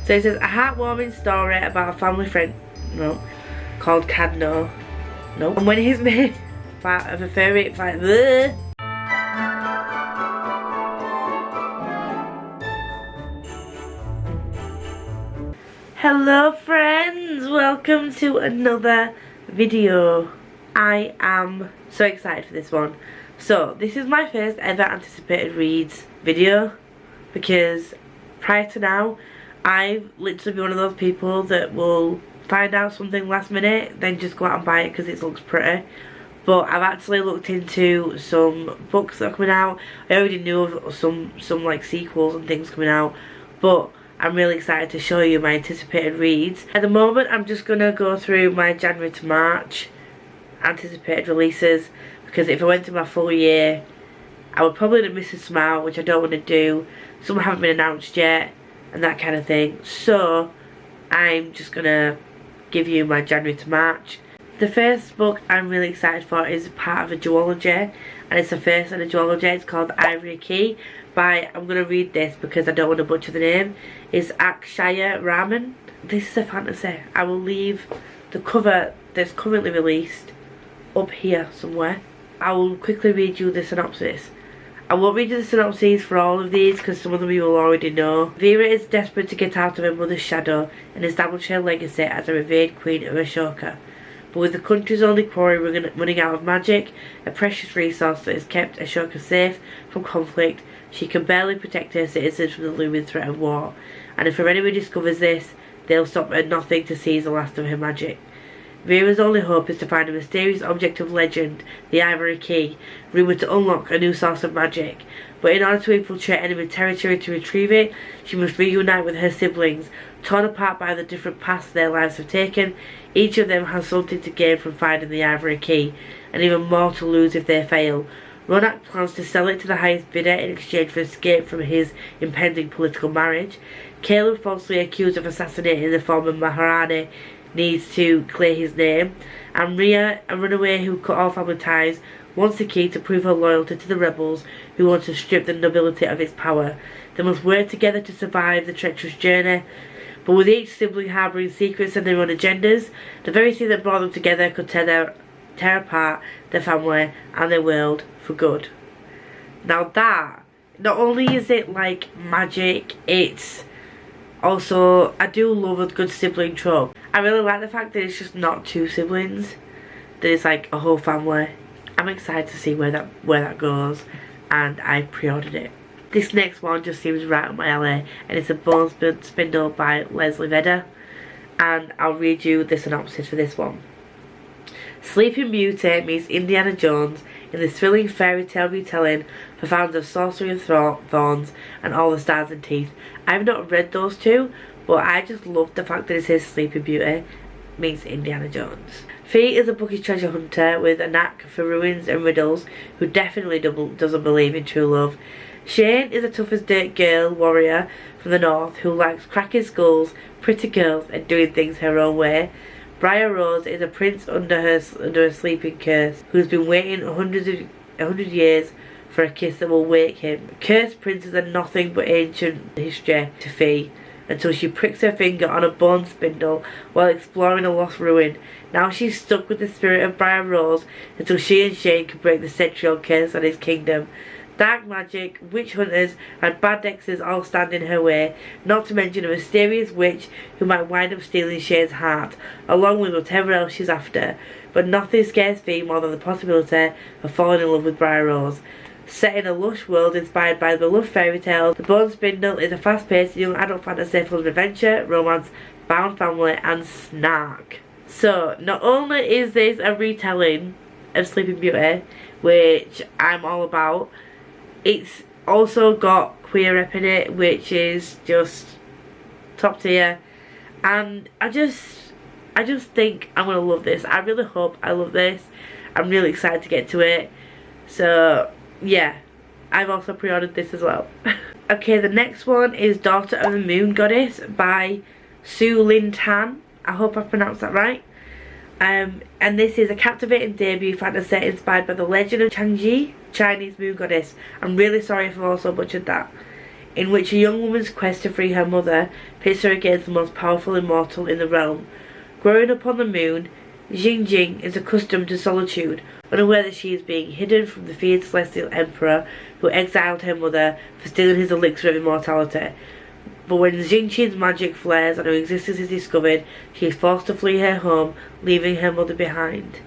So it says, a heartwarming story about a family friend, no, called Cadno. No. And when he's made part of a furry fight. Hello friends, welcome to another video. I am so excited for this one. So this is my first ever anticipated reads video, because prior to now I've literally been one of those people that will find out something last minute then just go out and buy it because it looks pretty. But I've actually looked into some books that are coming out. I already knew of some like sequels and things coming out, but I'm really excited to show you my anticipated reads. At the moment I'm just going to go through my January to March anticipated releases, because if I went through my full year I would probably miss some out, which I don't want to do. Some haven't been announced yet and that kind of thing. So I'm just going to give you my January to March. The first book I'm really excited for is part of a duology, and it's the first in a duology. It's called Ivory Key by, I'm going to read this because I don't want to butcher the name, it's Akshaya Raman. This is a fantasy. I will leave the cover that's currently released up here somewhere. I will quickly read you the synopsis. I won't read you the synopses for all of these because some of them you will already know. Vera is desperate to get out of her mother's shadow and establish her legacy as a revered queen of Ashoka. But with the country's only quarry running out of magic, a precious resource that has kept Ashoka safe from conflict, she can barely protect her citizens from the looming threat of war. And if her enemy discovers this, they'll stop at nothing to seize the last of her magic. Vera's only hope is to find a mysterious object of legend, the Ivory Key, rumoured to unlock a new source of magic. But in order to infiltrate enemy territory to retrieve it, she must reunite with her siblings. Torn apart by the different paths their lives have taken, each of them has something to gain from finding the Ivory Key, and even more to lose if they fail. Ronak plans to sell it to the highest bidder in exchange for escape from his impending political marriage. Caleb, falsely accused of assassinating the former Maharani, needs to clear his name, and Ria, a runaway who cut all family ties, wants the key to prove her loyalty to the rebels who want to strip the nobility of its power. They must work together to survive the treacherous journey, but with each sibling harbouring secrets and their own agendas, the very thing that brought them together could tear apart their family and their world for good. Now that, not only is it like magic, it's also, I do love a good sibling trope. I really like the fact that it's just not two siblings, that it's like a whole family. I'm excited to see where that goes, and I pre-ordered it. This next one just seems right up my alley, and it's a Bone Spindle by Leslie Vedder, and I'll read you the synopsis for this one. Sleeping Beauty meets Indiana Jones in this thrilling fairy tale retelling for fans of Sorcery and Thorns and All the Stars and Teeth. I've not read those two, but I just love the fact that it says Sleeping Beauty meets Indiana Jones. Fee is a bookish treasure hunter with a knack for ruins and riddles who definitely doesn't believe in true love. Shane is a tough as dirt girl warrior from the north who likes cracking skulls, pretty girls and doing things her own way. Briar Rose is a prince under a sleeping curse who's been waiting 100 years for a kiss that will wake him. Cursed princes are nothing but ancient history to Fee until she pricks her finger on a bone spindle while exploring a lost ruin. Now she's stuck with the spirit of Briar Rose until she and Shane can break the century-old curse on his kingdom. Dark magic, witch hunters and bad dexters all stand in her way, not to mention a mysterious witch who might wind up stealing Shane's heart, along with whatever else she's after. But nothing scares Fee more than the possibility of falling in love with Briar Rose. Set in a lush world inspired by the beloved fairy tale, The Bone Spindle is a fast-paced young adult fantasy full of adventure, romance, found family and snark. So, not only is this a retelling of Sleeping Beauty, which I'm all about, it's also got queer rep in it, which is just top tier, and I just think I'm gonna love this. I really hope I love this. I'm really excited to get to it. So yeah, I've also pre-ordered this as well. Okay, the next one is Daughter of the Moon Goddess by Su Lin Tan. I hope I pronounced that right. And this is a captivating debut fantasy inspired by the legend of Changji, Chinese moon goddess. I'm really sorry if I've also butchered that. in which a young woman's quest to free her mother pits her against the most powerful immortal in the realm. Growing up on the moon, Jing is accustomed to solitude, unaware that she is being hidden from the feared celestial emperor who exiled her mother for stealing his elixir of immortality. But when Xingqin's magic flares and her existence is discovered, she is forced to flee her home, leaving her mother behind.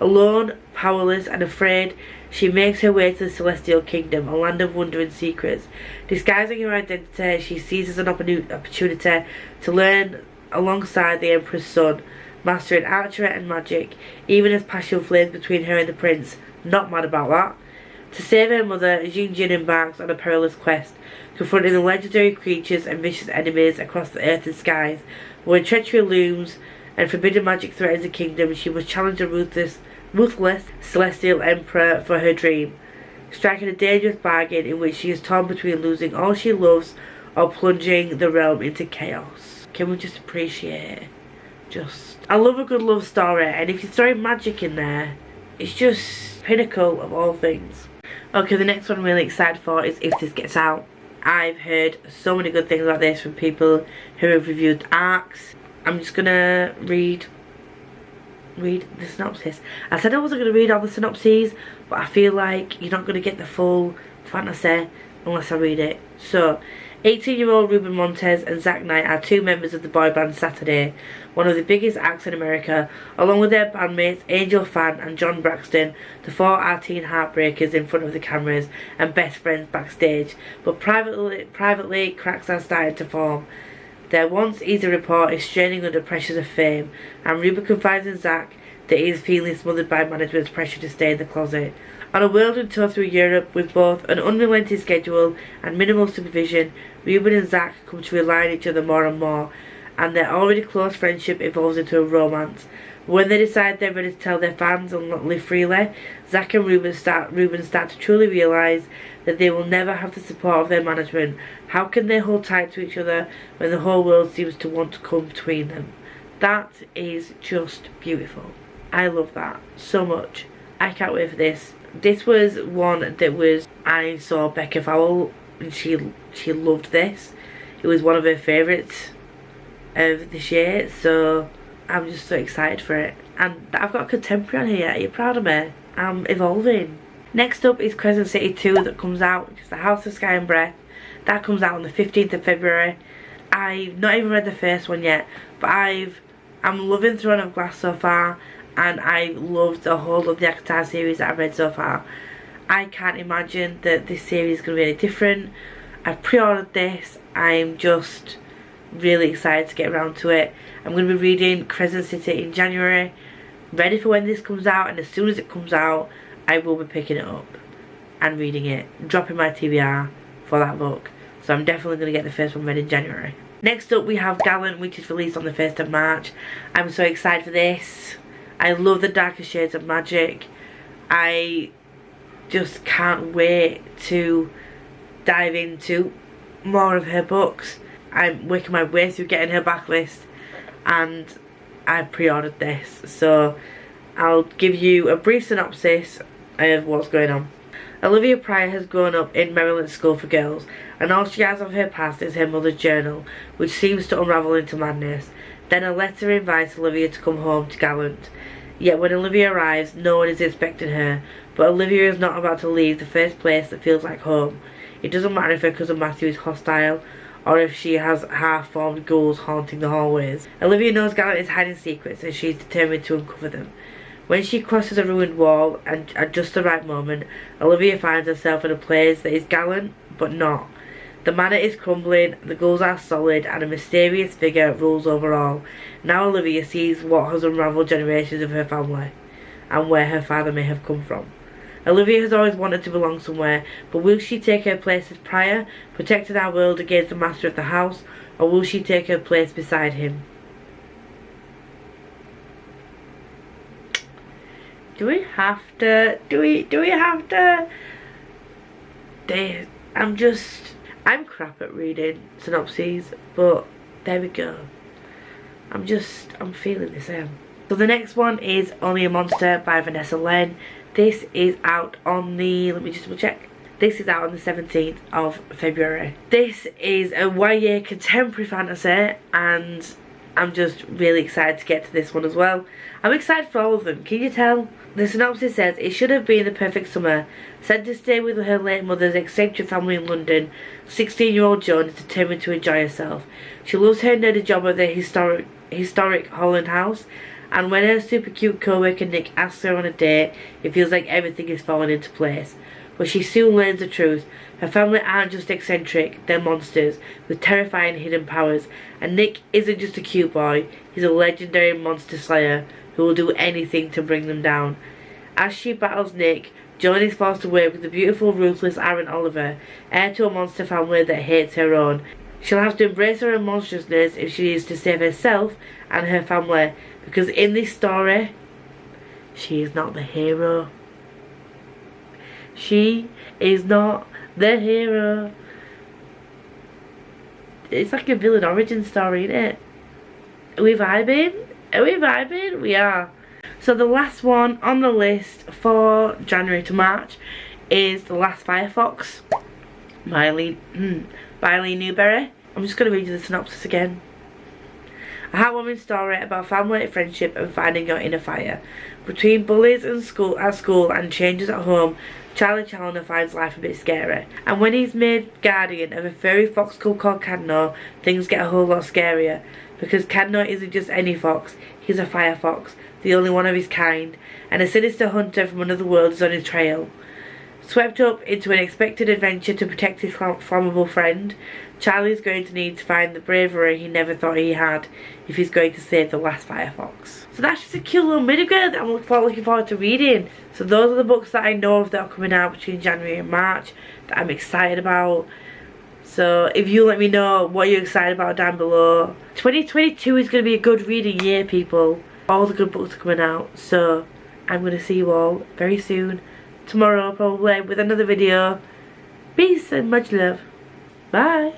Alone, powerless and afraid, she makes her way to the Celestial Kingdom, a land of wonder and secrets. Disguising her identity, she seizes an opportunity to learn alongside the Emperor's son, mastering archery and magic, even as passion flames between her and the prince. Not mad about that. To save her mother, Jin embarks on a perilous quest, confronting the legendary creatures and vicious enemies across the earth and skies. But when treachery looms and forbidden magic threatens the kingdom, she must challenge the ruthless celestial emperor for her dream, striking a dangerous bargain in which she is torn between losing all she loves or plunging the realm into chaos. Can we just appreciate I love a good love story, and if you throw magic in there, it's just pinnacle of all things. Okay, the next one I'm really excited for is If This Gets Out. I've heard so many good things about this from people who have reviewed arcs. I'm just gonna read the synopsis. I said I wasn't going to read all the synopses, but I feel like you're not going to get the full fantasy unless I read it. So, 18-year-old Ruben Montez and Zach Knight are two members of the boy band Saturday, one of the biggest acts in America. Along with their bandmates Angel Fan and John Braxton, the four are teen heartbreakers in front of the cameras and best friends backstage. But privately cracks are starting to form. Their once easy rapport is straining under pressures of fame, and Ruben confides in Zach that he is feeling smothered by management's pressure to stay in the closet. On a whirlwind tour through Europe with both an unrelenting schedule and minimal supervision, Ruben and Zach come to rely on each other more and more, and their already close friendship evolves into a romance. When they decide they're ready to tell their fans and not live freely, Zach and Ruben start to truly realise that they will never have the support of their management. How can they hold tight to each other when the whole world seems to want to come between them? That is just beautiful. I love that so much. I can't wait for this. This was one that I saw Becca Fowle and she loved this. It was one of her favourites of this year, so I'm just so excited for it. And I've got a contemporary on here. Are you proud of me? I'm evolving. Next up is Crescent City 2 that comes out, which is The House of Sky and Breath. That comes out on the 15th of February. I've not even read the first one yet, but I'm loving Throne of Glass so far, and I've loved the whole of the ACOTAR series that I've read so far. I can't imagine that this series is going to be any different. I've pre-ordered this. I'm just really excited to get around to it. I'm going to be reading Crescent City in January, ready for when this comes out, and as soon as it comes out, I will be picking it up and reading it, dropping my TBR for that book. So I'm definitely going to get the first one read in January. Next up we have Gallant, which is released on the 1st of March. I'm so excited for this. I love the darker shades of magic. I just can't wait to dive into more of her books. I'm working my way through getting her backlist, and I pre-ordered this, so I'll give you a brief synopsis of what's going on. Olivia Pryor has grown up in Maryland's school for girls, and all she has of her past is her mother's journal, which seems to unravel into madness. Then a letter invites Olivia to come home to Gallant. Yet when Olivia arrives, no one is expecting her, but Olivia is not about to leave the first place that feels like home. It doesn't matter if her cousin Matthew is hostile, or if she has half-formed ghouls haunting the hallways. Olivia knows Gallant is hiding secrets, and she is determined to uncover them. When she crosses a ruined wall, and at just the right moment, Olivia finds herself in a place that is Gallant, but not. The manor is crumbling, the ghouls are solid, and a mysterious figure rules over all. Now Olivia sees what has unravelled generations of her family, and where her father may have come from. Olivia has always wanted to belong somewhere, but will she take her place as Pryor, protecting our world against the master of the house, or will she take her place beside him? Do we have to? I'm crap at reading synopses, but there we go. I'm feeling this out. So the next one is Only a Monster by Vanessa Len. This is out on the, let me just double check. This is out on the 17th of February. This is a YA contemporary fantasy, and I'm just really excited to get to this one as well. I'm excited for all of them, can you tell? The synopsis says, it should have been the perfect summer. Sent to stay with her late mother's eccentric family in London, 16-year-old Joan is determined to enjoy herself. She loves her nerdy job at the historic Holland house, and when her super cute co-worker Nick asks her on a date, it feels like everything is falling into place. But she soon learns the truth. Her family aren't just eccentric, they're monsters with terrifying hidden powers. And Nick isn't just a cute boy, he's a legendary monster slayer who will do anything to bring them down. As she battles Nick, Joan is forced to work with the beautiful, ruthless Aaron Oliver, heir to a monster family that hates her own. She'll have to embrace her own monstrousness if she is to save herself and her family, because in this story, she is not the hero. She is not the hero. It's like a villain origin story, isn't it? Are we vibing? Are we vibing? We are. So the last one on the list for January to March is The Last Firefox by Lee Newberry. I'm just going to read you the synopsis again. A heartwarming story about family, friendship and finding your inner fire. Between bullies at school and changes at home, Charlie Challoner finds life a bit scary. And when he's made guardian of a furry fox called Cadno, things get a whole lot scarier. Because Cadno isn't just any fox, he's a firefox, the only one of his kind, and a sinister hunter from another world is on his trail. Swept up into an unexpected adventure to protect his flammable friend, Charlie's going to need to find the bravery he never thought he had if he's going to save the last Firefox. So that's just a cute little mini guide that I'm looking forward to reading. So those are the books that I know of that are coming out between January and March that I'm excited about. So if you let me know what you're excited about down below. 2022 is going to be a good reading year, people. All the good books are coming out. So I'm going to see you all very soon. Tomorrow probably with another video. Peace and much love. Bye.